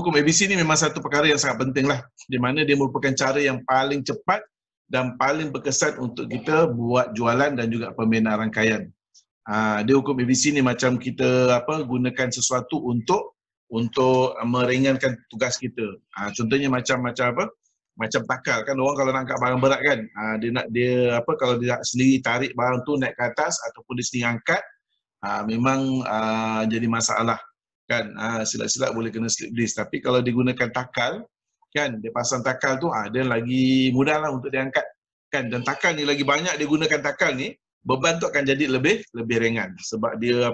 hukum ABC ni memang satu perkara yang sangat penting lah, di mana dia merupakan cara yang paling cepat dan paling berkesan untuk kita buat jualan dan juga pembinaan rangkaian. Dia hukum ABC ni macam kita gunakan sesuatu untuk meringankan tugas kita. Contohnya macam takal kan, orang kalau nak angkat barang berat kan, kalau dia sendiri tarik barang tu naik ke atas ataupun dia sendiri angkat, memang jadi masalah kan. Silap-silap boleh kena slip disc. Tapi kalau digunakan takal kan, dia pasang takal tu dia lagi mudah lah untuk diangkat kan. Dan takal ni lagi banyak dia gunakan takal ni, beban tu akan jadi lebih ringan sebab dia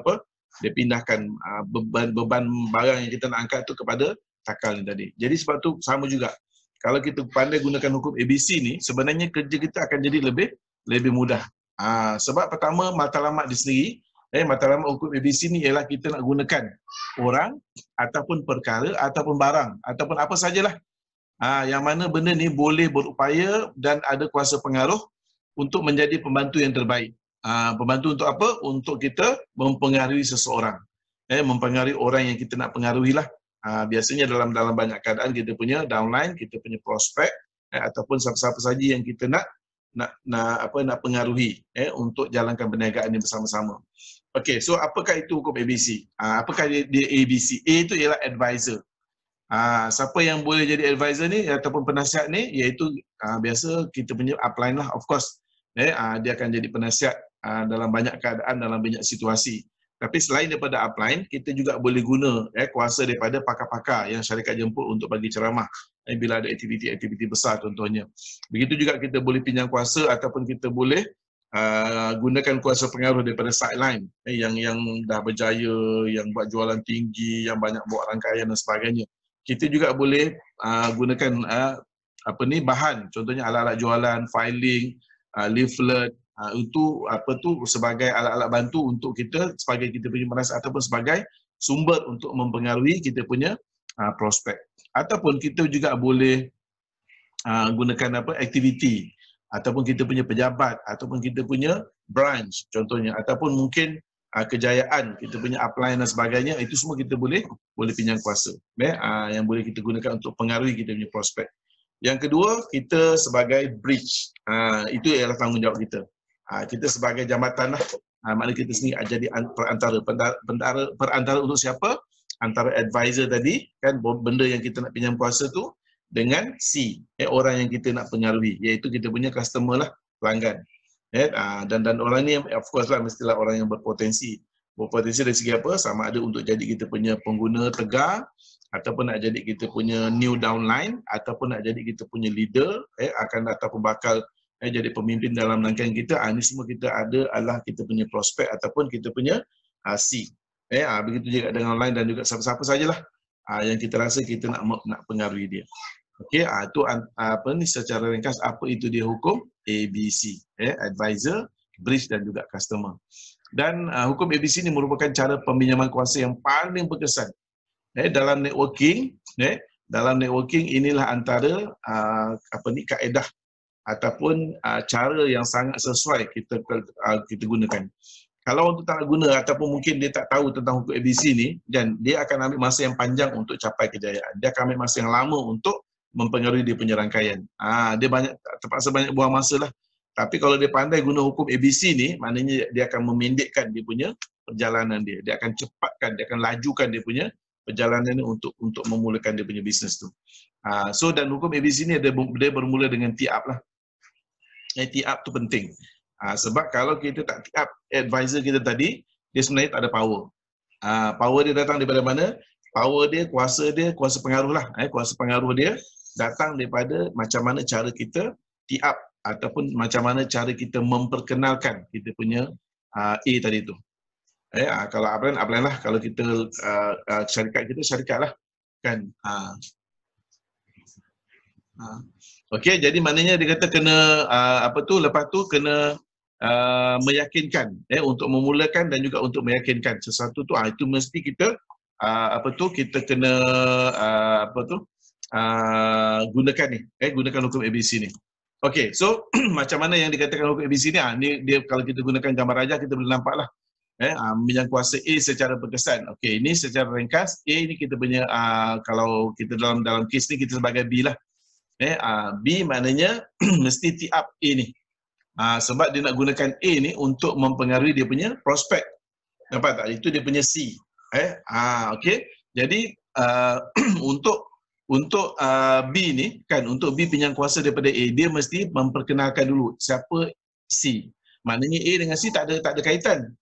dia pindahkan beban barang yang kita nak angkat tu kepada takal ni tadi. Jadi sebab tu sama juga, kalau kita pandai gunakan hukum ABC ni, sebenarnya kerja kita akan jadi lebih mudah. Sebab pertama, matlamat dia sendiri, matlamat hukum ABC ni ialah kita nak gunakan orang ataupun perkara ataupun barang ataupun apa sajalah, yang mana benda ni boleh berupaya dan ada kuasa pengaruh untuk menjadi pembantu yang terbaik. Pembantu untuk apa? Untuk kita mempengaruhi seseorang, mempengaruhi orang yang kita nak pengaruhi lah. Biasanya dalam banyak keadaan kita punya downline, kita punya prospek, ataupun siapa-siapa saja yang kita nak pengaruhi untuk jalankan perniagaan ini bersama-sama. Okey, so apakah itu hukum ABC? Apakah dia ABC? A itu ialah advisor. Siapa yang boleh jadi advisor ni ataupun penasihat ni, iaitu biasa kita punya upline lah, of course. Dia akan jadi penasihat dalam banyak keadaan, dalam banyak situasi. Tapi selain daripada upline, kita juga boleh guna kuasa daripada pakar-pakar yang syarikat jemput untuk bagi ceramah bila ada aktiviti-aktiviti besar contohnya. Begitu juga kita boleh pinjam kuasa ataupun kita boleh gunakan kuasa pengaruh daripada sideline yang dah berjaya, yang buat jualan tinggi, yang banyak buat rangkaian dan sebagainya. Kita juga boleh gunakan bahan, contohnya alat-alat jualan, filing, leaflet, itu sebagai alat-alat bantu untuk kita sebagai kita punya penasihat ataupun sebagai sumber untuk mempengaruhi kita punya prospek. Ataupun kita juga boleh gunakan aktiviti ataupun kita punya pejabat ataupun kita punya branch contohnya, ataupun mungkin kejayaan kita punya upline dan sebagainya, itu semua kita boleh pinjam kuasa yang boleh kita gunakan untuk pengaruhi kita punya prospek. Yang kedua, kita sebagai bridge, itu ialah tanggungjawab kita. Kita sebagai jambatan lah, maknanya kita sendiri jadi perantara untuk siapa? Antara advisor tadi kan, benda yang kita nak pinjam kuasa tu, dengan C, orang yang kita nak pengaruhi, iaitu kita punya customer lah, pelanggan. Dan orang ni of course lah mestilah orang yang berpotensi dari segi apa, sama ada untuk jadi kita punya pengguna tegar, ataupun nak jadi kita punya new downline, ataupun nak jadi kita punya leader, akan ataupun bakal jadi pemimpin dalam rangkaian kita. Ini semua kita ada adalah kita punya prospek ataupun kita punya C. Begitu juga dengan online dan juga siapa-siapa sajalah yang kita rasa kita nak pengaruhi dia. Okey, itu secara ringkas apa itu dia hukum ABC, advisor, bridge dan juga customer. Dan hukum ABC ini merupakan cara peminjaman kuasa yang paling berkesan dalam networking. Dalam networking inilah antara kaedah ataupun cara yang sangat sesuai kita gunakan. Kalau orang tu tak nak guna ataupun mungkin dia tak tahu tentang hukum ABC ni, dan dia akan ambil masa yang panjang untuk capai kejayaan. Dia akan ambil masa yang lama untuk mempengaruhi dia punya rangkaian. Dia terpaksa banyak buang masa lah. Tapi kalau dia pandai guna hukum ABC ni, maknanya dia akan memendekkan dia punya perjalanan dia. Dia akan cepatkan, dia akan lajukan dia punya perjalanan ni untuk memulakan dia punya bisnes tu. Dan hukum ABC ni dia bermula dengan tee-up lah. Tee-up tu penting. Sebab kalau kita tak tee-up advisor kita tadi, dia sebenarnya tak ada power. Power dia datang daripada mana? Power dia, kuasa pengaruh lah. Kuasa pengaruh dia datang daripada macam mana cara kita tee-up ataupun macam mana cara kita memperkenalkan kita punya A tadi tu. Kalau upline lah. Kalau kita syarikat lah kan. Okey, jadi maknanya dia kata kena lepas tu kena meyakinkan untuk memulakan dan juga untuk meyakinkan sesuatu tu, itu mesti kita kita kena gunakan ni, gunakan hukum ABC ni. Okey, so macam mana yang dikatakan hukum ABC ni? Ni dia kalau kita gunakan gambar rajah kita boleh nampak lah. Memegang kuasa A secara berkesan. Okey, ini secara ringkas A ni kita punya kalau kita dalam kes ni kita sebagai B lah. B maknanya mesti tee up A ni. Sebab dia nak gunakan A ni untuk mempengaruhi dia punya prospek. Nampak tak? Itu dia punya C. Okey. Jadi untuk B ni kan, untuk B pinjam kuasa daripada A, dia mesti memperkenalkan dulu siapa C. Maknanya A dengan C tak ada kaitan.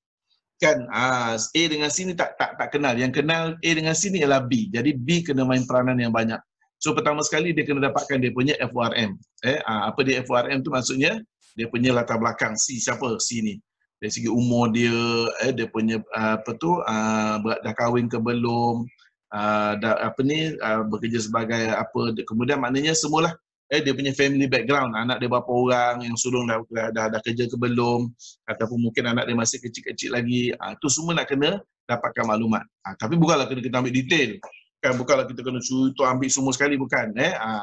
Kan A dengan C ni tak kenal. Yang kenal A dengan C ni ialah B. Jadi B kena main peranan yang banyak. So pertama sekali dia kena dapatkan dia punya FORM. Apa dia FORM tu maksudnya? Dia punya latar belakang C, siapa C ni. Dari segi umur dia, dia punya dah kahwin ke belum, bekerja sebagai apa, kemudian maknanya semualah dia punya family background, anak dia berapa orang, yang sulung dah kerja ke belum, ataupun mungkin anak dia masih kecil-kecil lagi, itu semua nak kena dapatkan maklumat. Tapi bukanlah kita ambil detail, kan, bukanlah kita kena cuba ambil semua sekali, bukan.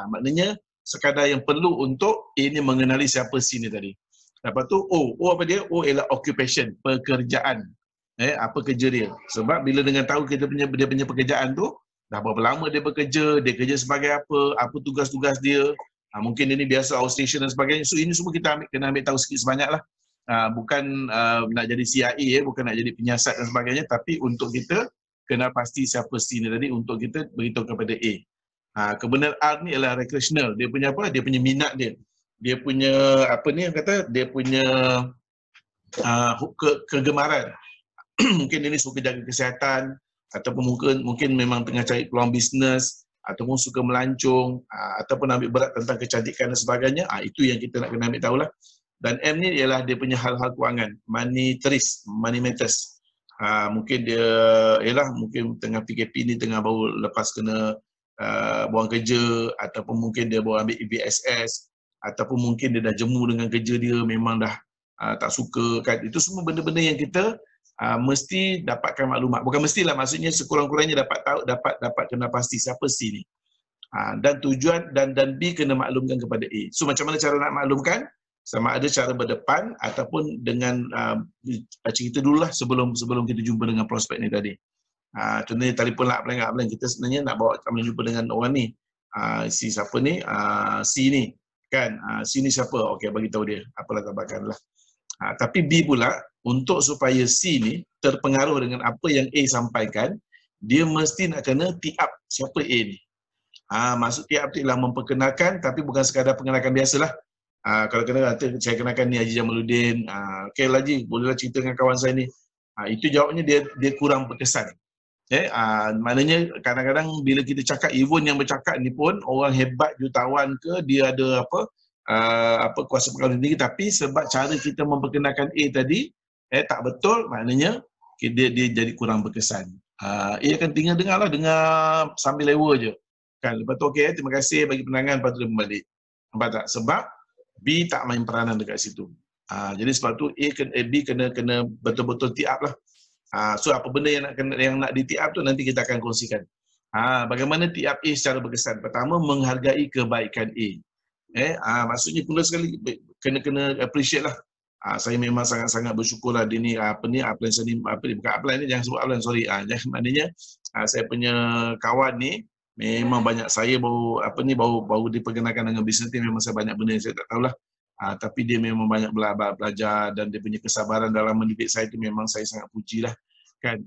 Maknanya sekadar yang perlu untuk ini mengenali siapa C ni tadi. Lepas tu O apa dia? O ialah occupation, pekerjaan. Apa kerja dia. Sebab bila dengan tahu dia punya pekerjaan tu, dah berapa lama dia bekerja, dia kerja sebagai apa tugas-tugas dia, mungkin dia ni biasa outstation dan sebagainya. So ini semua kita kena ambil tahu sikit sebanyak lah. Bukan nak jadi CIA, bukan nak jadi penyiasat dan sebagainya, tapi untuk kita kena pasti siapa C ni tadi untuk kita beritahu kepada A. Kebenaran R ni ialah recreational. Dia punya apa? Dia punya minat dia. Dia punya dia punya kegemaran. Mungkin dia ni suka jaga kesihatan, ataupun mungkin memang tengah cari peluang bisnes, ataupun suka melancong, ataupun ambil berat tentang kecantikan dan sebagainya. Itu yang kita nak kena ambil tahulah. Dan M ni ialah dia punya hal-hal kewangan, money matters. Mungkin dia mungkin tengah PKP ni, tengah baru lepas kena buang kerja, ataupun mungkin dia baru ambil EBSS, ataupun mungkin dia dah jemu dengan kerja dia, memang dah tak suka kan. Itu semua benda-benda yang kita mesti dapatkan maklumat. Bukan mestilah, maksudnya sekurang-kurangnya dapat kena pasti siapa C ni. Dan tujuan dan B kena maklumkan kepada A. So macam mana cara nak maklumkan? Sama ada cara berdepan ataupun dengan cerita dululah sebelum kita jumpa dengan prospek ni tadi. Contohnya telefon lah upline, kita sebenarnya nak bawa jumpa dengan orang ni. Si siapa ni? C ni. Kan? C ni siapa? Okey, bagi tahu dia. Apalah tabakanlah. Tapi B pula, untuk supaya C ni terpengaruh dengan apa yang A sampaikan, dia mesti nak kena tee up siapa A ni. Maksud tee up tu ialah memperkenalkan, tapi bukan sekadar pengenalan biasalah. Kalau kena saya kenalkan ni Haji Jamaluddin, okey Haji, bolehlah cerita dengan kawan saya ni. Itu jawabnya dia kurang berkesan. Maknanya kadang-kadang bila kita cakap, even yang bercakap ni pun orang hebat, jutawan ke, dia ada kuasa pengaruh tinggi, tapi sebab cara kita memperkenalkan A tadi tak betul, maknanya dia jadi kurang berkesan. A akan dengar sambil lewa je kan. Lepas tu okey, terima kasih bagi penerangan, lepas tu dia balik. Nampak tak? Sebab B tak main peranan dekat situ. Jadi sebab tu B kena betul-betul tee up lah. So apa benda yang nak di tee up tu nanti kita akan kongsikan. Bagaimana tee up A secara berkesan? Pertama, menghargai kebaikan A. Maksudnya pula sekali kena appreciate lah. Saya memang sangat-sangat bersyukur lah dia ni upline saya ni, bukan upline ni, jangan sebut upline, sorry. Maknanya saya punya kawan ni memang banyak, saya baru diperkenalkan dengan bisnes ni, memang saya banyak benda yang saya tak tahulah. Tapi dia memang banyak belajar dan dia punya kesabaran dalam mendidik saya tu memang saya sangat puji lah kan.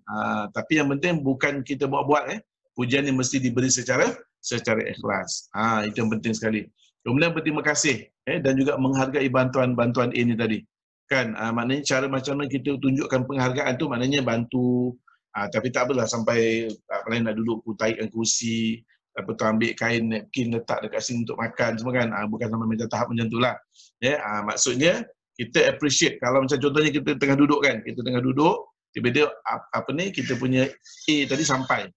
Tapi yang penting bukan kita buat-buat, pujian ni mesti diberi secara ikhlas. Itu yang penting sekali. Kemudian berterima kasih dan juga menghargai bantuan A ni tadi kan. Maknanya cara macam mana kita tunjukkan penghargaan tu, maknanya bantu, tapi tak apalah sampai lain nak duduk taikkan kursi, lepas tu ambil kain napkin letak dekat sini untuk makan semua kan. Bukan sampai macam tahap macam tu lah. Maksudnya kita appreciate kalau macam contohnya kita tengah duduk kan, tiba-tiba kita punya A tadi sampai.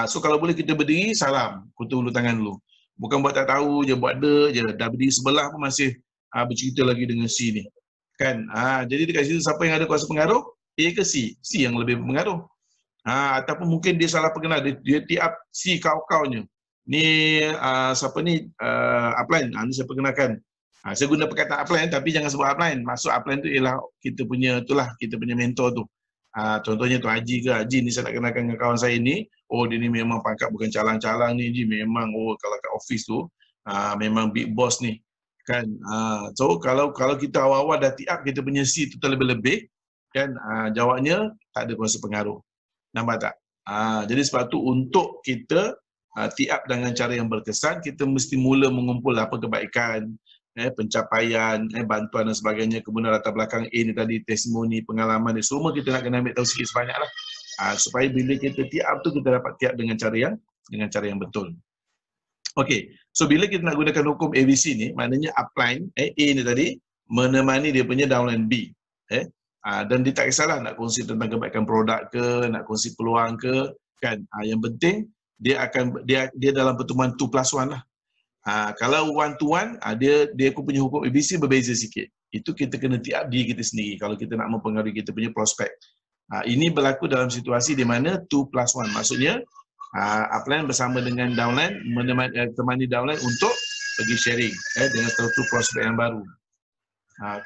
So kalau boleh kita berdiri, salam, kutu ulu tangan dulu. Bukan buat tak tahu je, buat je, dah berdiri sebelah pun masih bercerita lagi dengan C ni. Kan? Jadi dekat situ siapa yang ada kuasa pengaruh? A ke C? C yang lebih berpengaruh. Ataupun mungkin dia salah pengenal, dia tee up C kau-kaunya. Ni siapa ni? Upline. Ni saya perkenalkan. Saya guna perkataan upline tapi jangan sebut upline. Maksud upline tu ialah kita punya mentor tu. Contohnya Tuan Haji ke, Haji ni saya nak kenalkan dengan kawan saya ni, oh dia ni memang pangkat bukan calang-calang ni, Haji memang kalau kat office tu memang big boss ni kan. So kalau kita awal-awal dah tiap kita punya C tu terlebih-lebih kan, jawabnya tak ada kuasa pengaruh. Nampak tak? Jadi sebab tu untuk kita tiap dengan cara yang berkesan, kita mesti mula mengumpul apa kebaikan, pencapaian, bantuan dan sebagainya. Kemudian latar belakang A ni tadi, testimoni, pengalaman ni, semua kita nak kena ambil tahu sikit sebanyak lah. Supaya bila kita tiap tu, kita dapat tiap dengan cara yang betul. Okey, so bila kita nak gunakan hukum ABC ni, maknanya upline, A ni tadi, menemani dia punya downline B. Dan dia tak kisahlah nak kongsi tentang kebaikan produk ke, nak kongsi peluang ke, kan. Yang penting, dia dalam pertemuan 2+1 lah. Kalau 1-to-1, dia punya hukum ABC berbeza sikit. Itu kita kena tiap diri kita sendiri kalau kita nak mempengaruhi kita punya prospek. Ini berlaku dalam situasi di mana 2+1. Maksudnya, upline bersama dengan downline, menemani downline untuk pergi sharing dengan satu prospek yang baru.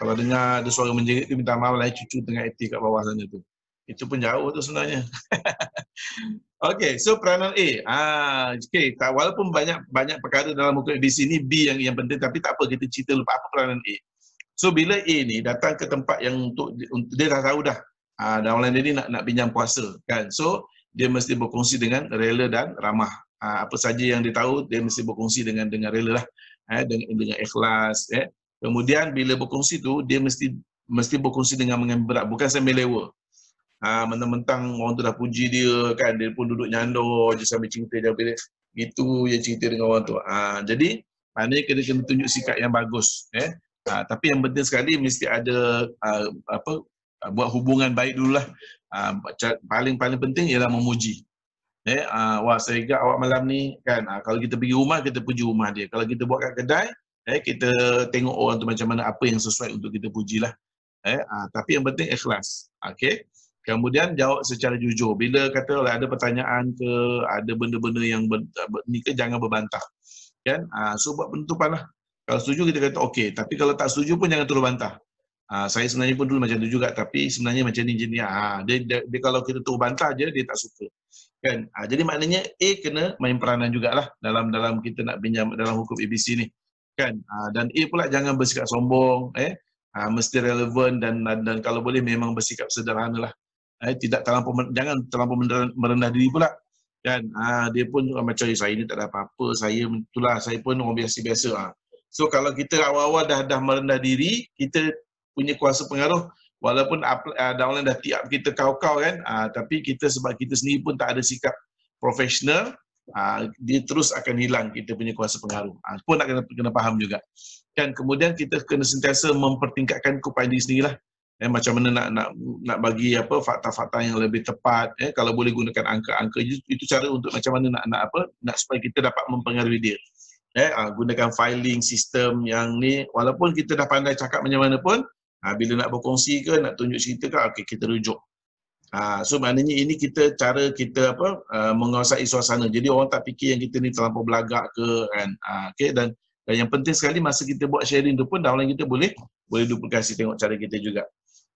Kalau dengar ada suara menjerit tu, minta maaf lah, cucu tengah aktif kat bawah sana tu. Itu pun jauh tu sebenarnya. Okey, so peranan A. Okay, walaupun banyak perkara dalam hukum ABC ni, B yang penting, tapi tak apa, kita cerita lupa apa peranan A. So bila A ni datang ke tempat yang untuk dia dah tahu dah, downline dia ni nak pinjam kuasa kan. So dia mesti berkongsi dengan rela dan ramah. Apa saja yang dia tahu, dia mesti berkongsi dengan rela lah, dengan ikhlas. Kemudian bila berkongsi tu, dia mesti berkongsi dengan mengambil berat, bukan sambil lewa. Mentang-mentang orang tu dah puji dia kan, dia pun duduk nyandor je sambil cerita dia, itu yang cerita dengan orang tu. Jadi maknanya kena tunjuk sikap yang bagus. Tapi yang penting sekali mesti ada buat hubungan baik dululah. Paling penting ialah memuji. Wah, saya ingat awak malam ni kan. Kalau kita pergi rumah, kita puji rumah dia. Kalau kita buat kat kedai, kita tengok orang tu macam mana, apa yang sesuai untuk kita pujilah. Tapi yang penting ikhlas. Okey. Kemudian jawab secara jujur. Bila kata ada pertanyaan ke, ada benda-benda yang ni ke, jangan berbantah. Kan? So buat penutupan lah. Kalau setuju kita kata okey, tapi kalau tak setuju pun jangan terus bantah. Saya sebenarnya pun dulu macam tu juga, tapi sebenarnya macam ni je ni. Dia kalau kita terus bantah je, dia tak suka. Kan? Jadi maknanya A kena main peranan jugalah dalam kita nak pinjam dalam hukum ABC ni. Kan? Dan A pula jangan bersikap sombong, mesti relevan dan kalau boleh memang bersikap sederhana lah. Jangan terlampau merendah diri pula. Kan? Dia pun macam saya ni tak ada apa-apa, saya pun orang biasa-biasa. So kalau kita awal-awal dah merendah diri, kita punya kuasa pengaruh, walaupun downline dah tiap kita kau-kau kan, tapi kita sebab kita sendiri pun tak ada sikap profesional, dia terus akan hilang kita punya kuasa pengaruh. Pun nak kena faham juga. Kan, kemudian kita kena sentiasa mempertingkatkan keupayaan diri sendirilah. Macam mana nak bagi fakta-fakta yang lebih tepat. Kalau boleh gunakan angka-angka, itu cara untuk macam mana nak supaya kita dapat mempengaruhi dia. Gunakan filing sistem yang ni, walaupun kita dah pandai cakap macam mana pun, bila nak berkongsi ke, nak tunjuk cerita ke, okay, kita rujuk. So maknanya ini cara kita menguasai suasana. Jadi orang tak fikir yang kita ni terlampau belagak ke kan. Okay, dan yang penting sekali masa kita buat sharing tu pun downline kita boleh duplikasi tengok cara kita juga.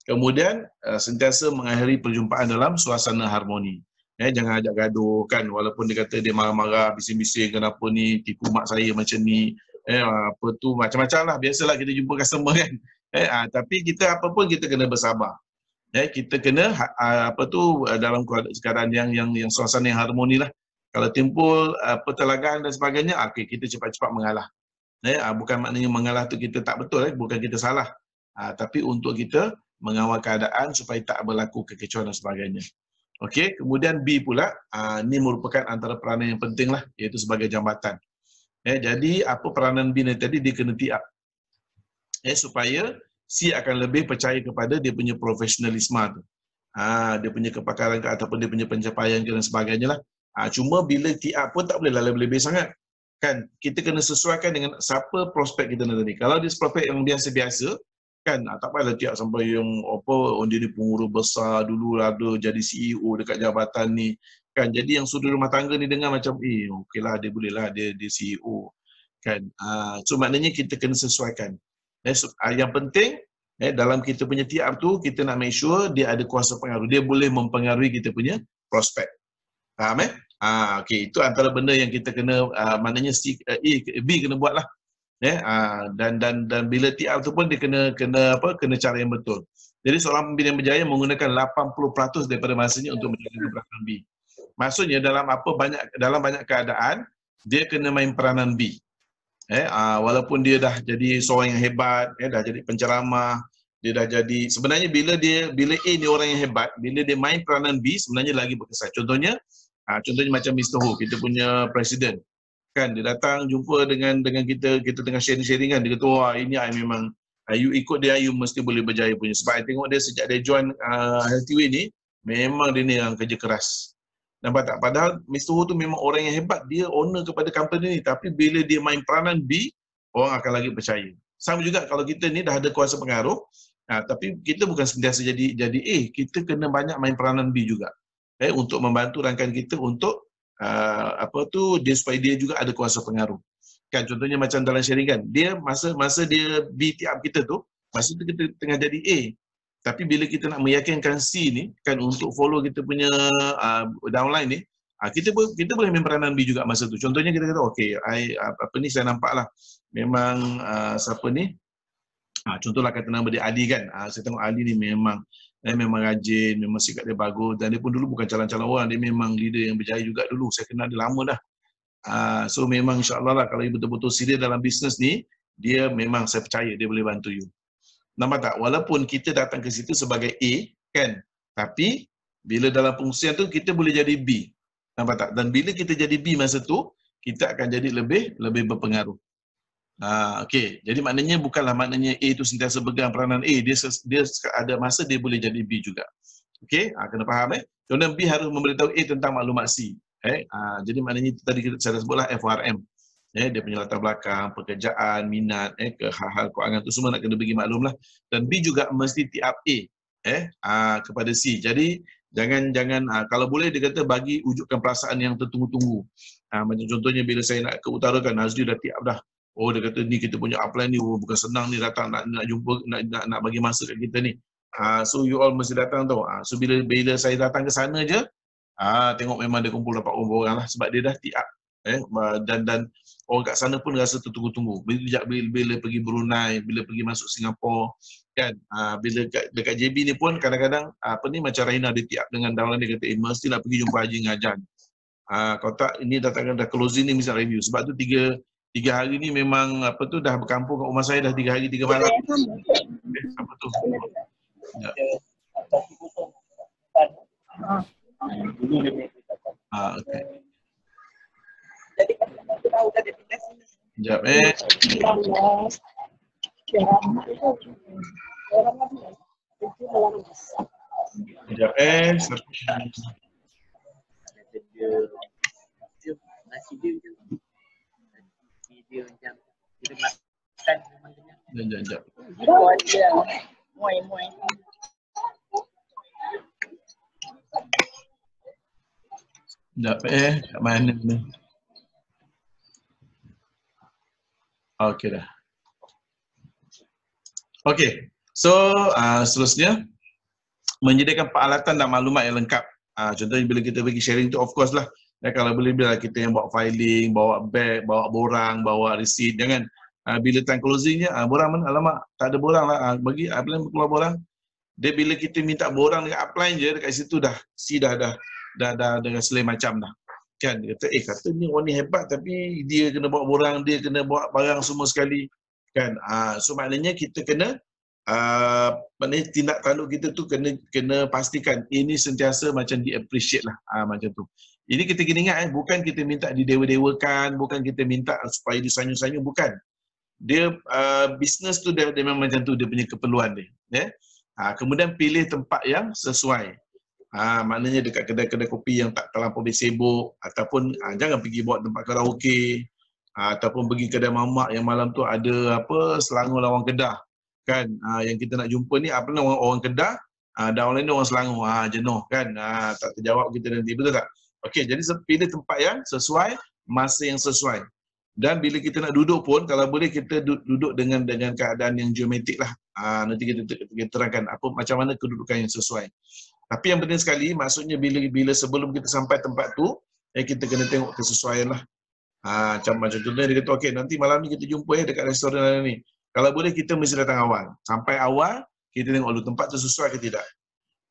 Kemudian sentiasa mengakhiri perjumpaan dalam suasana harmoni. Jangan ajak gaduh kan, walaupun dia kata dia marah-marah, bising-bising kenapa ni, tipu mak saya macam ni, apa tu, macam-macam lah, biasalah kita jumpa customer kan. Tapi kita apa pun kita kena bersabar. Kita kena dalam keadaan yang suasana yang harmoni lah. Kalau timbul pertelagan dan sebagainya, okay, kita cepat-cepat mengalah. Bukan maknanya mengalah tu kita tak betul, bukan kita salah. Tapi untuk kita mengawal keadaan supaya tak berlaku kekecauan dan sebagainya. Okey, kemudian B pula, ini merupakan antara peranan yang penting lah, iaitu sebagai jambatan. Jadi apa peranan B ni tadi, dia kena tiap. Supaya C akan lebih percaya kepada dia punya profesionalisme tu. Dia punya kepakaran ke, ataupun dia punya pencapaian ke dan sebagainya lah. Cuma bila tiap pun tak boleh lebih-lebih sangat. Kan, kita kena sesuaikan dengan siapa prospek kita tadi. Kalau dia prospek yang biasa-biasa, kan, tak payahlah tiap sampai yang dia ni pengurus besar dulu ada jadi CEO dekat jabatan ni. Kan, jadi yang sudut rumah tangga ni dengar macam, okeylah, dia bolehlah, dia CEO. Kan, so maknanya kita kena sesuaikan. Yang penting Dalam kita punya tiap tu, kita nak make sure dia ada kuasa pengaruh. Dia boleh mempengaruhi kita punya prospek. Faham okey, itu antara benda yang kita kena maknanya B kena buat lah. Dan bila TR tu pun dia kena cara yang betul. Jadi seorang pembina yang berjaya menggunakan 80% daripada masanya untuk menjalankan peranan B. Maksudnya dalam banyak keadaan dia kena main peranan B. Walaupun dia dah jadi seorang yang hebat, dah jadi penceramah, dia dah jadi, sebenarnya bila A ni orang yang hebat, bila dia main peranan B sebenarnya lagi berkesan. Contohnya macam Mr. Ho, kita punya presiden. Kan dia datang jumpa dengan kita tengah sharing kan, dia kata wah ini I memang you ikut dia you mesti boleh berjaya punya, sebab I tengok dia sejak dia join Healthyway ni memang dia ni yang kerja keras. Nampak tak? Padahal Mr. Ho tu memang orang yang hebat, dia owner kepada company ni, tapi bila dia main peranan B, orang akan lagi percaya. Sama juga kalau kita ni dah ada kuasa pengaruh, tapi kita bukan sentiasa jadi A, kita kena banyak main peranan B juga. Untuk membantu rakan kita untuk dia supaya dia juga ada kuasa pengaruh. Kan contohnya macam dalam sharing kan, dia masa dia BTR kita tu, masa tu kita tengah jadi A. Tapi bila kita nak meyakinkan C ni kan untuk follow kita punya downline ni, kita boleh main peranan B juga masa tu. Contohnya kita kata okey, saya nampaklah memang siapa ni? Contohlah kata nama dia Ali kan. Saya tengok Ali ni memang rajin, memang sikap dia bagus, dan dia pun dulu bukan calon-calon orang, dia memang leader yang berjaya juga dulu. Saya kenal dia lama dah. So memang insya-Allah lah kalau you betul-betul serius dalam bisnes ni, dia memang saya percaya dia boleh bantu you. Nampak tak? Walaupun kita datang ke situ sebagai A kan, tapi bila dalam fungsian tu kita boleh jadi B. Nampak tak? Dan bila kita jadi B masa tu, kita akan jadi lebih berpengaruh. Okey, jadi maknanya bukanlah maknanya A tu sentiasa pegang peranan A, dia ada masa dia boleh jadi B juga. Okey, kena faham Kemudian B harus memberitahu A tentang maklumat C. Jadi maknanya tadi saya sebutlah FRM. Dia punya latar belakang, pekerjaan, minat, ke hal-hal kewangan tu semua nak kena bagi maklum lah. Dan B juga mesti tiap A kepada C. Jadi jangan kalau boleh dia kata bagi wujudkan perasaan yang tertunggu-tunggu. Macam contohnya bila saya nak ke utara kan, Nazri dah tiap dah. Oh dia kata ni kita punya upline ni bukan senang ni datang nak jumpa nak bagi masa kat kita ni. So you all mesti datang tau. So bila saya datang ke sana je, tengok memang dia kumpul dapat orang lah sebab dia dah tiap. Dan orang kat sana pun rasa tertunggu-tunggu. Bila pergi Brunei, bila pergi masuk Singapura kan, bila dekat JB ni pun kadang-kadang macam Raina dia tiap dengan downline dia kata mestilah pergi jumpa Haji Ngajan. Kalau tak ini dah closing ni mesti review. Sebab tu tiga hari ni memang dah berkampung kat rumah saya dah 3 hari 3 malam. Apa tu? Ya. Okey. Jadi kita tahu dah dia pindah sini. Sekejap Sekejap. Muai. Kat mana ni? Okey dah. Okey. So, seterusnya menyediakan peralatan dan maklumat yang lengkap. Contohnya bila kita pergi sharing tu of course lah. Kalau boleh bila kita yang bawa filing, bawa bag, bawa borang, bawa receipt. Jangan bila time closing je, borang mana? Alamak, tak ada borang lah. Bagi upline keluar borang. Dia bila kita minta borang dekat upline je, dekat situ dah dengan selai macam dah. Kan dia kata kata ni orang ni hebat tapi dia kena bawa borang, dia kena bawa barang semua sekali kan. So maknanya kita kena maknanya tindak tanduk kita tu kena pastikan ini sentiasa macam di appreciate lah, macam tu. Ini kita kena ingat bukan kita minta didewa-dewakan, bukan kita minta supaya disanyu-sanyu, bukan. Dia bisnes tu dia memang macam tu, dia punya keperluan dia. Kemudian pilih tempat yang sesuai. Maknanya dekat kedai-kedai kopi yang tak terlampau sibuk, ataupun jangan pergi buat tempat karaoke, ataupun pergi kedai mamak yang malam tu ada Selangor lawan Kedah kan. Yang kita nak jumpa ni orang Kedah, downline ni orang Selangor, jenuh kan, tak terjawab kita nanti, betul tak? Okey, jadi pilih tempat yang sesuai, masa yang sesuai. Dan bila kita nak duduk pun, kalau boleh kita duduk dengan keadaan yang geometrik lah. Nanti kita terangkan macam mana kedudukan yang sesuai. Tapi yang penting sekali, maksudnya bila sebelum kita sampai tempat tu, kita kena tengok kesesuaian lah. Macam contohnya dia kata, okey nanti malam ni kita jumpa dekat restoran ni. Kalau boleh kita mesti datang awal. Sampai awal, kita tengok dulu tempat tu sesuai ke tidak.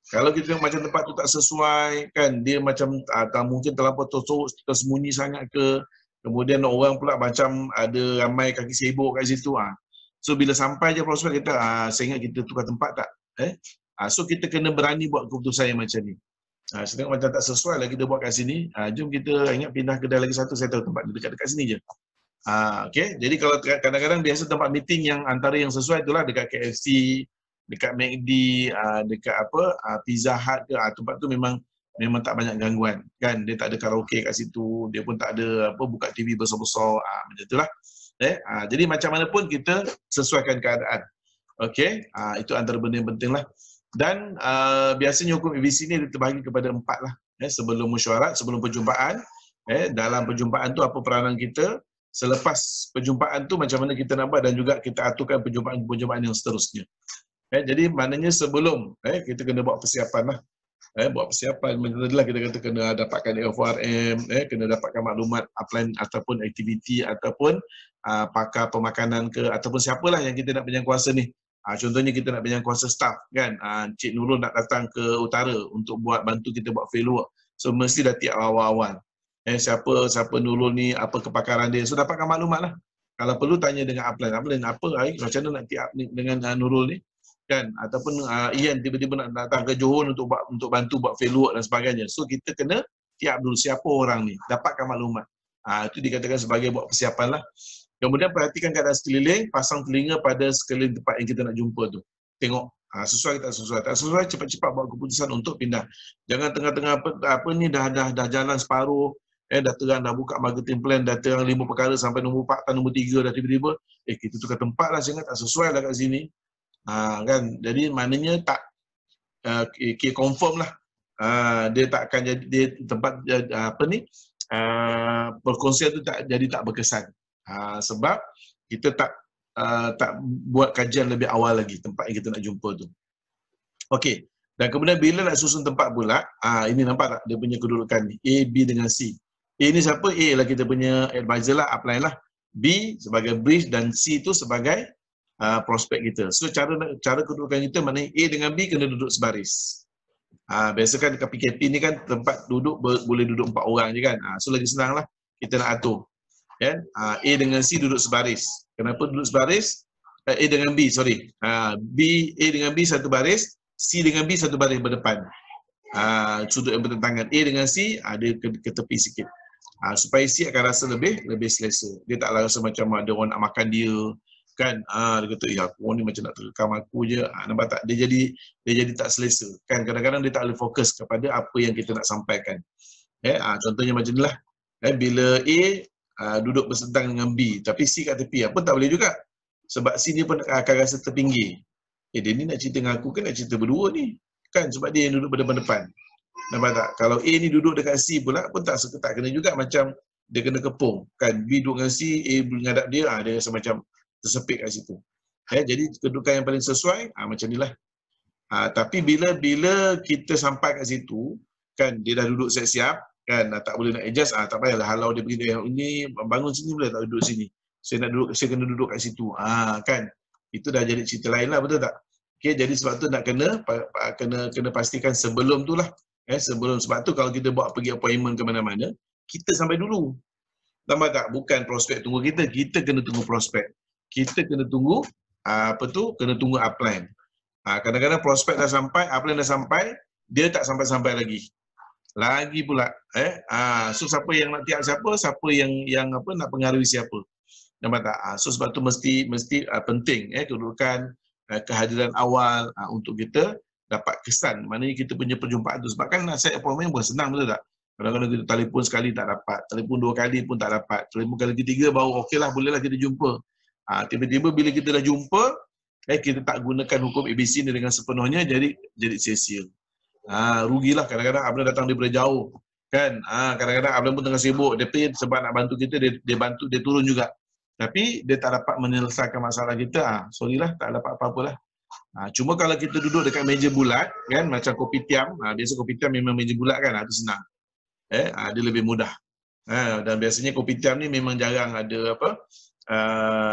Kalau kita tengok macam tempat tu tak sesuai, kan dia macam mungkin terlampau tersembunyi sangat ke, kemudian orang pula macam ada ramai kaki sibuk kat situ. So bila sampai je prospek kita, saya ingat kita tukar tempat tak? So kita kena berani buat keputusan yang macam ni. Saya tengok macam tak sesuai lagi kita buat kat sini, jom kita ingat pindah kedai lagi satu, saya tahu tempat dia dekat sini je. Okay. Jadi kalau kadang-kadang biasa tempat meeting yang antara yang sesuai itulah dekat KFC, dekat McD, dekat Pizza Hut ke, tempat tu memang tak banyak gangguan kan, dia tak ada karaoke kat situ, dia pun tak ada buka TV besar-besar, macam itulah. Jadi macam mana pun kita sesuaikan keadaan. Okey, itu antara benda yang penting lah. Dan biasanya hukum ABC ni terbahagi kepada 4 lah. Sebelum mesyuarat, sebelum perjumpaan, dalam perjumpaan tu apa peranan kita, selepas perjumpaan tu macam mana kita nak buat, dan juga kita aturkan perjumpaan yang seterusnya. Jadi maknanya sebelum kita kena buat persiapan lah. Buat persiapan, adalah kita kata kena dapatkan FRM, kena dapatkan maklumat upline ataupun aktiviti ataupun pakar pemakanan ke, ataupun siapalah yang kita nak pinjam kuasa ni. Contohnya kita nak pinjam kuasa staff kan, Cik Nurul nak datang ke utara untuk bantu kita buat field work. So mesti dah tiap awal-awal. Siapa Nurul ni, apa kepakaran dia. So dapatkan maklumat lah. Kalau perlu tanya dengan upline apa macam mana nak tiap dengan Nurul ni. Kan, ataupun Ian tiba-tiba nak datang ke Johor untuk bantu buat field work dan sebagainya. So kita kena tiap dulu siapa orang ni, dapatkan maklumat. Itu dikatakan sebagai buat persiapan lah. Kemudian perhatikan keadaan sekeliling, pasang telinga pada sekeliling tempat yang kita nak jumpa tu. Tengok sesuai tak sesuai. Tak sesuai, cepat-cepat buat keputusan untuk pindah. Jangan tengah-tengah apa ni dah jalan separuh, dah terang dah buka marketing plan, dah terang 5 perkara sampai nombor 4 atau nombor 3 dah tiba-tiba kita tukar tempat lah, saya ingat tak sesuai lah kat sini. Kan, jadi maknanya tak confirm lah, dia tak akan jadi dia tempat perkongsian tu tak berkesan, sebab kita tak buat kajian lebih awal lagi tempat yang kita nak jumpa tu. Okey, dan kemudian bila nak susun tempat pula, ini nampak tak dia punya kedudukan ni, A, B dengan C. A ni siapa? A lah kita punya advisor lah, upline lah, B sebagai bridge dan C tu sebagai prospek kita. So cara kedudukan kita maknanya A dengan B kena duduk sebaris. Biasa kan dekat PKP ni kan tempat duduk boleh duduk 4 orang je kan. So lagi senang lah kita nak atur. Kan? A dengan C duduk sebaris. Kenapa duduk sebaris? A dengan B, sorry. A dengan B satu baris, C dengan B satu baris berdepan. Sudut yang bertentangan. A dengan C dia ke tepi sikit. Supaya C akan rasa lebih selesa. Dia taklah rasa macam ada orang nak makan dia. Kan, dia kata, aku ni macam nak terkam aku je. Nampak tak? Dia jadi tak selesa. Kan, kadang-kadang dia tak boleh fokus kepada apa yang kita nak sampaikan. Contohnya macam inilah. Bila A duduk bersentang dengan B, tapi C kat tepi, apa tak boleh juga. Sebab C ni pun akan rasa terpinggir. Dia ni nak cerita dengan aku kan, nak cerita berdua ni. Kan, sebab dia yang duduk berdepan-depan. Nampak tak? Kalau A ni duduk dekat C pula, pun tak kena juga macam dia kena kepung. Kan, B duduk dengan C, A menghadap dia, dia rasa macam tersepit kat situ. Jadi kedudukan yang paling sesuai macam inilah. Tapi bila kita sampai kat situ kan, dia dah duduk siap-siap kan, tak boleh nak adjust, tak payahlah halau dia begini, ini bangun sini boleh tak duduk sini, saya kena duduk kat situ, kan, itu dah jadi cerita lain lah, betul tak? Okay, jadi sebab tu nak kena pastikan sebelum tu lah, sebab tu kalau kita buat pergi appointment ke mana-mana, kita sampai dulu. Nampak tak? Bukan prospek tunggu kita kena tunggu prospek. Kita kena tunggu kena tunggu upline. Kadang-kadang prospek dah sampai, upline dah sampai, dia tak sampai-sampai lagi pula. So siapa yang nak tiap siapa yang nak pengaruhi siapa. Nampak tak? So sebab tu mesti penting kedudukan kehadiran awal untuk kita dapat kesan. Maknanya kita punya perjumpaan tu, sebab kan nak set appointment pun senang, betul tak? Kadang-kadang kita telefon sekali tak dapat, telefon 2 kali pun tak dapat, telefon kali ketiga baru okeylah, bolehlah kita jumpa. Tiba-tiba bila kita dah jumpa, kita tak gunakan hukum ABC ni dengan sepenuhnya, jadi sia-sia. Rugilah kadang-kadang abang datang daripada jauh. Kan, kadang-kadang abang pun tengah sibuk, tapi sebab nak bantu kita, dia bantu, dia turun juga. Tapi dia tak dapat menyelesaikan masalah kita, sorry lah, tak dapat apa-apa lah. Cuma kalau kita duduk dekat meja bulat, kan, macam kopitiam, biasa kopitiam memang meja bulat kan, itu senang. Dia lebih mudah. Dan biasanya kopitiam ni memang jarang ada apa,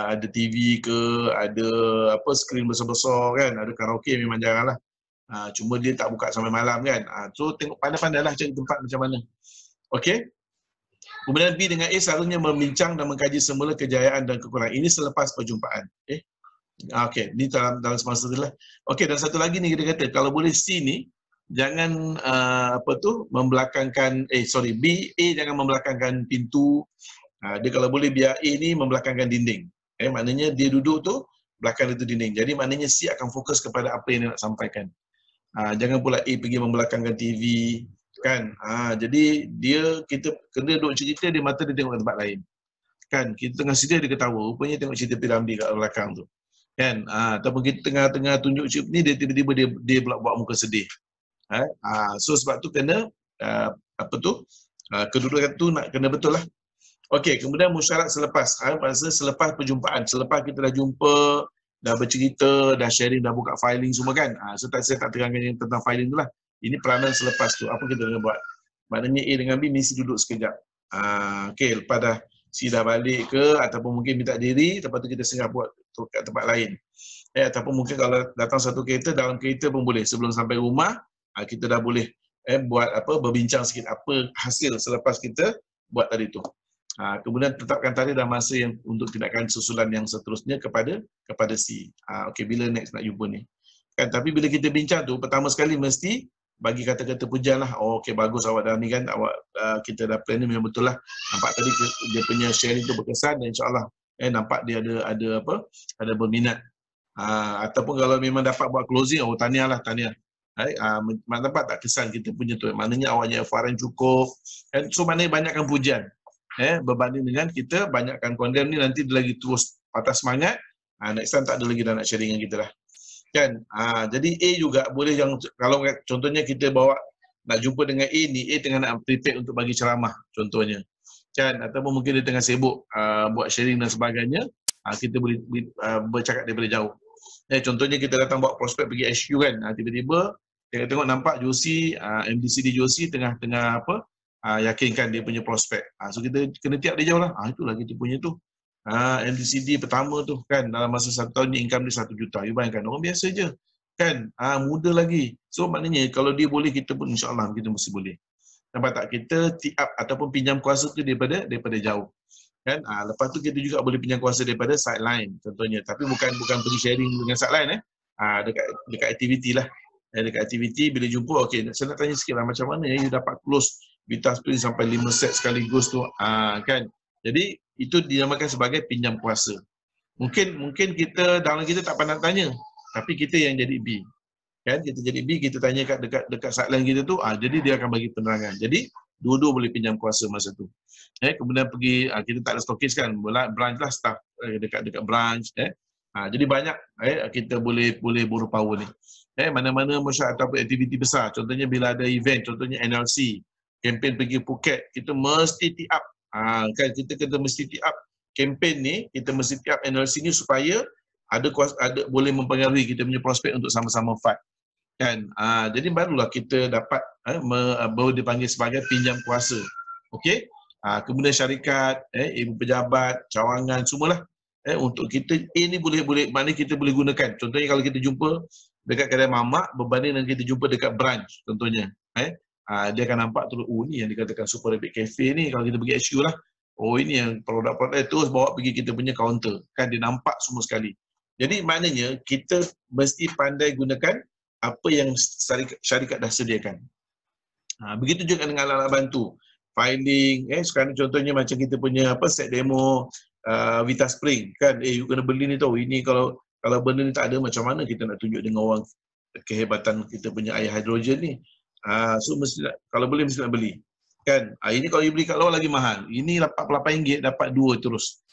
ada TV ke, ada apa skrin besar-besar kan, ada karaoke memang jarang lah. Cuma dia tak buka sampai malam kan. So tengok pandai-pandai lah cari tempat macam mana. Okey. Kemudian B dengan A selalunya membincang dan mengkaji semula kejayaan dan kekurangan. Ini selepas perjumpaan. Okey, ni dalam semasa tu lah. Okey, dan satu lagi ni kita kata kalau boleh C ni jangan membelakangkan B, A jangan membelakangkan pintu. Dia kalau boleh biar A ni membelakangkan dinding. Maknanya dia duduk tu belakang itu dinding. Jadi maknanya C akan fokus kepada apa yang dia nak sampaikan. Jangan pula A pergi membelakangkan TV kan. Jadi kita kena duduk cerita, dia mata dia tengok ke tempat lain. Kan, kita tengah sedia dia ketawa, rupanya tengok cerita Piramli kat belakang tu. Kan, ataupun kita tengah tunjuk cerita ni, dia tiba-tiba dia pula buat muka sedih. So sebab tu kena kedudukan tu nak kena betul lah. Okey, kemudian musyarat selepas. Maksudnya selepas perjumpaan, selepas kita dah jumpa, dah bercerita, dah sharing, dah buka filing semua kan. Saya tak terangkan yang tentang filing tu lah. Ini peranan selepas tu. Apa kita kena buat? Maknanya A dengan B mesti duduk sekejap. Okey, lepas dah C dah balik ke, ataupun mungkin minta diri, lepas tu kita singgah buat kat tempat lain. Ataupun mungkin kalau datang satu kereta, dalam kereta pun boleh. Sebelum sampai rumah, kita dah boleh buat berbincang sikit apa hasil selepas kita buat tadi tu. Kemudian tetapkan tarikh dan masa yang untuk tindakan susulan yang seterusnya kepada C. Okey, bila next nak jumpa ni? Kan, tapi bila kita bincang tu, pertama sekali mesti bagi kata-kata pujian lah. Okey, bagus awak dah ni kan, kita dah plan ni memang betul lah. Nampak tadi dia punya sharing tu berkesan dan insyaAllah nampak dia ada berminat. Ataupun kalau memang dapat buat closing, tahniah lah, tahniah. Nampak tak kesan kita punya tu? Maknanya awaknya FRN cukup. So maknanya banyakkan pujian. Berbanding dengan kita banyakkan condemn ni, nanti dia lagi terus patah semangat, next time tak ada lagi dah nak sharing dengan kita lah kan. Jadi A juga boleh, yang kalau contohnya kita bawa nak jumpa dengan A ni, A tengah nak prepare untuk bagi ceramah contohnya kan, ataupun mungkin dia tengah sibuk buat sharing dan sebagainya, kita boleh bercakap daripada jauh. Contohnya kita datang bawa prospek pergi HQ kan, tiba-tiba tengok nampak Josie, MDCD Josie tengah yakinkan dia punya prospek. So kita kena tiap dia jauh lah. Itulah kita punya tu. MDCD pertama tu kan, dalam masa 1 tahun ni income dia 1 juta. You bayangkan, orang biasa je. Kan, muda lagi. So maknanya kalau dia boleh, kita pun insyaAllah kita mesti boleh. Nampak tak? Kita tiap ataupun pinjam kuasa tu daripada jauh. Kan? Lepas tu kita juga boleh pinjam kuasa daripada sideline contohnya. Tapi bukan pergi sharing dengan sideline dekat aktiviti lah. Dekat aktiviti bila jumpa, okey, saya nak tanya sikit lah, macam mana you dapat close Vita Spring sampai 5 set sekaligus tu, kan. Jadi itu dinamakan sebagai pinjam kuasa. Mungkin kita dalam kita tak pandai tanya, tapi kita yang jadi B. Kan, kita jadi B, kita tanya dekat sideline kita tu, jadi dia akan bagi penerangan. Jadi dua-dua boleh pinjam kuasa masa tu. Kemudian pergi, kita tak ada stokis kan, branch lah, staff dekat branch. Jadi banyak kita boleh borrow power ni. Mana-mana masyarakat ataupun aktiviti besar, contohnya bila ada event, contohnya NLC, kempen pergi Phuket, kita mesti tee up. Kan, kita kena mesti tee up kempen ni, kita mesti tee up NLC ni supaya ada boleh mempengaruhi kita punya prospek untuk sama-sama fight. Kan, jadi barulah kita dapat baru dipanggil sebagai pinjam kuasa. Okey. Kemudian syarikat, ibu pejabat, cawangan, semualah. Untuk kita, ni boleh maknanya kita boleh gunakan. Contohnya kalau kita jumpa dekat kedai mamak berbanding dengan kita jumpa dekat branch contohnya. Dia akan nampak tu, ni yang dikatakan Super Rabbit Cafe ni, kalau kita pergi HQ lah. Ini yang produk-produk terus bawa pergi kita punya counter. Kan dia nampak semua sekali. Jadi maknanya kita mesti pandai gunakan apa yang syarikat dah sediakan. Begitu juga dengan alat-alat bantu. Filing, sekarang contohnya macam kita punya set demo Vita Spring kan, you kena beli ni tau. Ini kalau benda ni tak ada, macam mana kita nak tunjuk dengan orang kehebatan kita punya air hidrogen ni. So mesti kalau boleh mesti nak beli. Kan? Ini kalau you beli kat luar lagi mahal. Ini RM88 dapat 2 terus.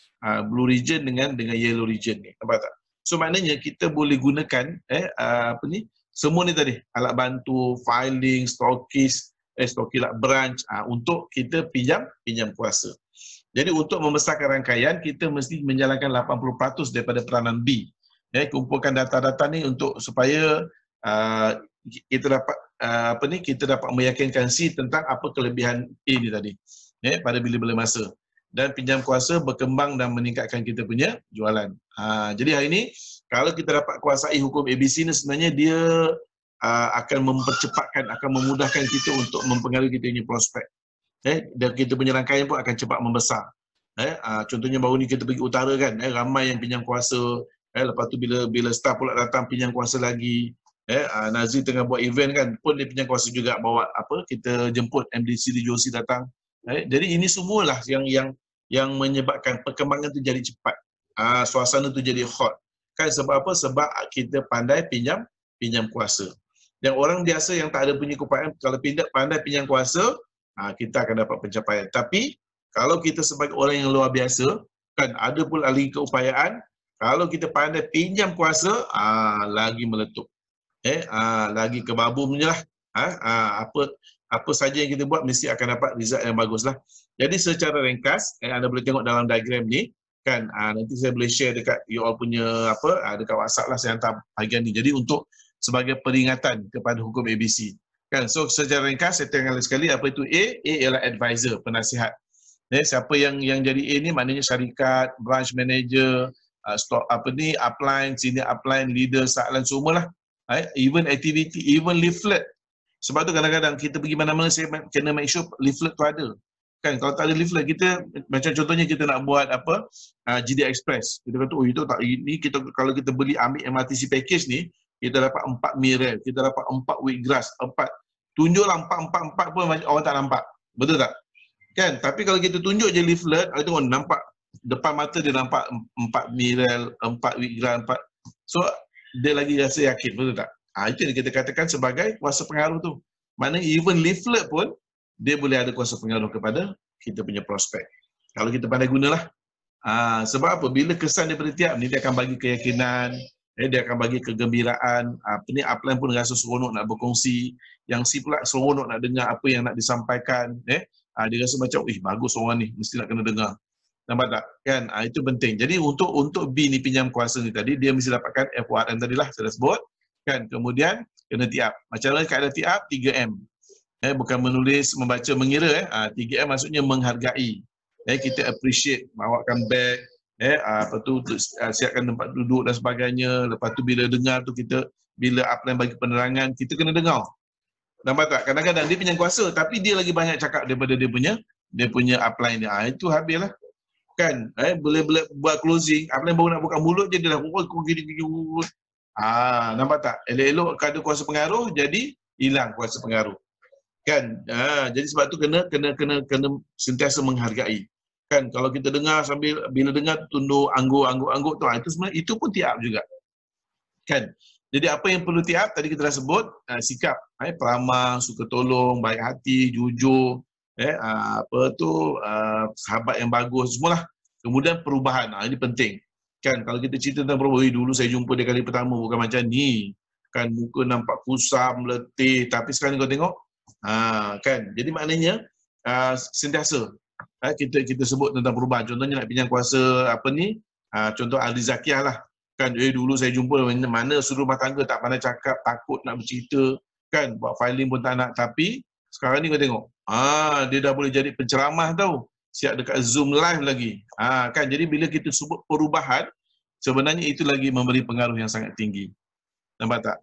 Blue region dengan yellow region ni. Nampak tak? So maknanya kita boleh gunakan semua ni tadi, alat bantu, filing, stokis, branch untuk kita pinjam kuasa. Jadi untuk membesarkan rangkaian, kita mesti menjalankan 80% daripada peranan B. Kumpulkan data-data ni untuk supaya kita dapat kita dapat meyakinkan C tentang apa kelebihan A ni tadi pada bila-bila masa. Dan pinjam kuasa berkembang dan meningkatkan kita punya jualan. Jadi hari ini kalau kita dapat kuasai hukum ABC ni, sebenarnya dia akan mempercepatkan, akan memudahkan kita untuk mempengaruhi kita punya prospek. Dan kita punya rangkaian pun akan cepat membesar. Contohnya baru ni kita pergi utara kan, ramai yang pinjam kuasa. Lepas tu bila staff pula datang pinjam kuasa lagi. Nazri tengah buat event kan, pun dia pinjam kuasa juga, bawa kita jemput MDC di Josi datang. Jadi ini semualah yang menyebabkan perkembangan tu jadi cepat. Suasana tu jadi hot. Kan sebab apa? Sebab kita pandai pinjam kuasa. Yang orang biasa yang tak ada punya keupayaan, kalau pandai pinjam kuasa, kita akan dapat pencapaian. Tapi kalau kita sebagai orang yang luar biasa, kan ada pula lagi keupayaan, kalau kita pandai pinjam kuasa, lagi meletup. Lagi kebabumnya lah. Apa saja yang kita buat mesti akan dapat result yang bagus lah. Jadi secara ringkas, anda boleh tengok dalam diagram ni, kan nanti saya boleh share dekat you all punya dekat WhatsApp lah, saya hantar bahagian ni. Jadi untuk sebagai peringatan kepada hukum ABC. Kan, so secara ringkas saya tengok sekali apa itu A. A ialah advisor, penasihat. Siapa yang jadi A ni maknanya syarikat, branch manager, upline, senior upline, leader, saklan semualah. Even activity, even leaflet. Sebab tu kadang-kadang kita pergi mana-mana, saya kena make sure leaflet tu ada. Kan, kalau tak ada leaflet, kita macam contohnya kita nak buat GD Express. Kita kata, itu tak, ini kita kalau kita beli ambil MRTC package ni, kita dapat 4 mirror, kita dapat 4 wheatgrass, 4. Tunjuklah 4 pun orang tak nampak. Betul tak? Kan, tapi kalau kita tunjuk je leaflet, kita tengok nampak depan mata dia nampak 4 mirror, 4 wheatgrass, 4. So dia lagi rasa yakin, betul tak? Itu yang kita katakan sebagai kuasa pengaruh tu. Maknanya even leaflet pun dia boleh ada kuasa pengaruh kepada kita punya prospek. Kalau kita pandai gunalah. Sebab apa? Bila kesan daripada tiap ni, dia akan bagi keyakinan, dia akan bagi kegembiraan. Upline pun rasa seronok nak berkongsi. Yang si pula seronok nak dengar apa yang nak disampaikan. Dia rasa macam, bagus orang ni, mesti nak kena dengar. Nampak tak? Kan? Itu penting. Jadi untuk B ni pinjam kuasa ni tadi, dia mesti dapatkan FORM tadilah, saya dah sebut. Kan? Kemudian kena tiap. Macam mana keadaan tiap? 3M. Bukan menulis, membaca, mengira. 3M maksudnya menghargai. Kita appreciate, bawakan beg, apa tu, siapkan tempat duduk dan sebagainya. Lepas tu bila dengar tu kita, bila upline bagi penerangan, kita kena dengar. Nampak tak? Kadang-kadang dia pinjam kuasa, tapi dia lagi banyak cakap daripada dia punya upline dia. Itu habislah. Kan? Boleh buat closing, upline baru nak buka mulut je, dia dah gini. Nampak tak? Elok-elok ada kuasa pengaruh, jadi hilang kuasa pengaruh. Kan? Jadi sebab tu kena sentiasa menghargai. Kan, kalau kita dengar sambil bila dengar tunduk angguk tu, itu sebenarnya itu pun tiap juga. Kan? Jadi apa yang perlu tiap tadi kita dah sebut, sikap, peramah, suka tolong, baik hati, jujur, sahabat yang bagus, semualah. Kemudian perubahan, ini penting. Kan, kalau kita cerita tentang perubahan, dulu saya jumpa dia kali pertama bukan macam ni. Kan, muka nampak kusam, letih, tapi sekarang kau tengok, kan. Jadi maknanya sentiasa kita sebut tentang perubahan. Contohnya nak pinjam kuasa contoh Aldi Zakiah lah. Kan, dulu saya jumpa mana suri rumah tangga tak pandai cakap, takut nak bercerita, kan, buat filing pun tak nak. Tapi sekarang ni kau tengok, dia dah boleh jadi penceramah tau, siap dekat Zoom live lagi. Kan, jadi bila kita sebut perubahan, sebenarnya itu lagi memberi pengaruh yang sangat tinggi. Nampak tak?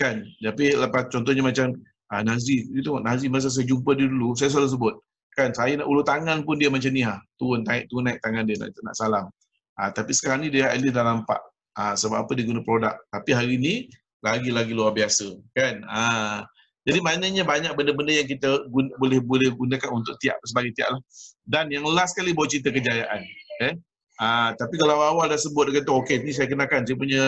Kan, tapi lepas contohnya macam Nazri, itu tengok Nazri masa saya jumpa dia dulu, saya selalu sebut, kan, saya nak ulur tangan pun dia macam ni, turun naik tangan dia nak salam. Tapi sekarang ni dia dah nampak. Sebab apa dia guna produk. Tapi hari ni lagi-lagi luar biasa. Kan? Jadi maknanya banyak benda-benda yang kita boleh gunakan untuk tiap sebagai tiap lah. Dan yang last kali bawa cerita kejayaan. Tapi kalau awal dah sebut, dia kata, okey, ni saya kenakan. Saya punya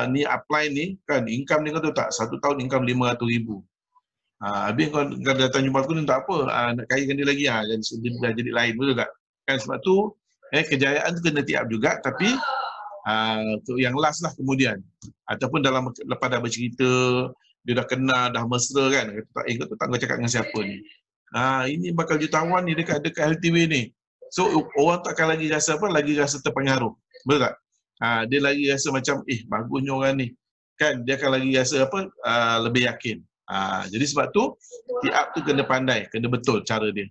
ni upline ni, kan, income ni kata tak, 1 tahun income 500,000. Habis kau datang jumpa aku ni tak apa, nak kayakan dia lagi, dia dah jadi lain, betul tak? Kan, sebab tu kejayaan tu kena tiap juga, tapi yang last lah kemudian. Ataupun lepas dah bercerita, dia dah kenal, dah mesra kan. Kata tak, kau tak kau cakap dengan siapa ni. Ini bakal jutawan ni dekat LTW ni. So orang takkan lagi rasa apa, lagi rasa terpengaruh. Betul tak? Dia lagi rasa macam bagusnya orang ni. Kan dia akan lagi rasa apa, lebih yakin. Jadi sebab tu tiap tu kena pandai, kena betul cara dia.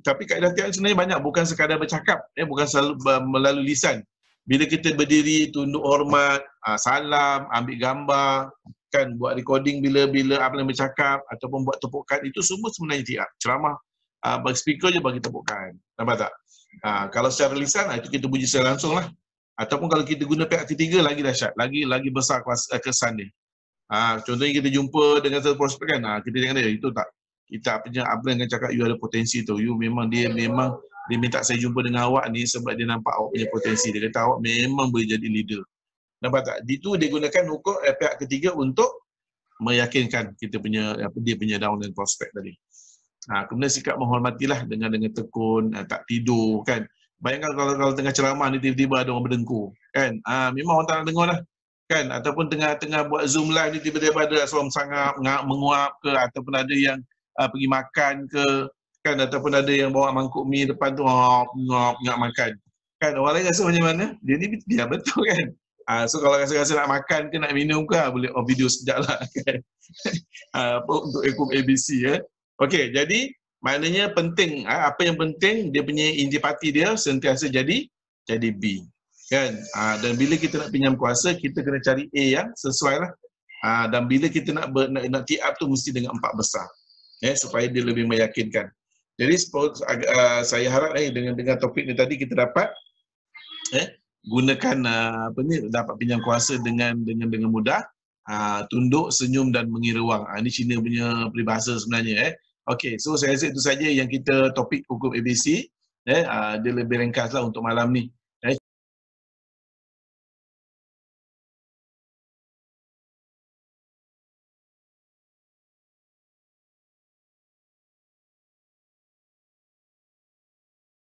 Tapi kaedah tiap sebenarnya banyak, bukan sekadar bercakap, bukan selalu melalui lisan. Bila kita berdiri, tunduk hormat, salam, ambil gambar, kan buat recording bila apa yang bercakap ataupun buat tepukan, itu semua sebenarnya tiap. Ceramah bagi speaker je bagi tepukan. Nampak tak? Kalau secara lisan itu kita puji secara langsung lah. Ataupun kalau kita guna pihak ketiga lagi dahsyat, lagi besar kesan dia. Contohnya kita jumpa dengan satu prospek kan, kita jangan dia, itu tak. Kita apa yang cakap, you ada potensi tu. Dia minta saya jumpa dengan awak ni sebab dia nampak awak punya potensi. Dia kata awak memang boleh jadi leader. Nampak tak? Itu dia gunakan hukum pihak ketiga untuk meyakinkan kita punya dia punya downline prospek tadi. Kemudian sikap menghormatilah dengan tekun, tak tidur kan. Bayangkan kalau tengah ceramah ni tiba-tiba ada orang berdengkur kan. Memang orang tak nak dengar lah. Kan, ataupun tengah buat Zoom live ni tiba-tiba ada seorang sangap, menguap ke, ataupun ada yang pergi makan ke, kan, ataupun ada yang bawa mangkuk mi depan tu ngap makan. Kan, orang lain rasa macam mana? Dia ni biar betul kan. So kalau rasa nak makan ke nak minum ke, boleh video sekejap lah kan. Untuk hukum ABC ya. Okey, jadi maknanya penting, apa yang penting dia punya intipati dia sentiasa jadi B. Kan? Dan bila kita nak pinjam kuasa, kita kena cari A yang sesuai lah. Dan bila kita nak tiap tu mesti dengan 4 besar. Supaya dia lebih meyakinkan. Jadi saya harap dengan topik ni tadi kita dapat gunakan dapat pinjam kuasa dengan mudah. Tunduk, senyum dan mengira wang. Ini Cina punya peribahasa sebenarnya. Okey, so saya rasa itu saja yang kita topik hukum ABC. Dia lebih ringkas lah untuk malam ni.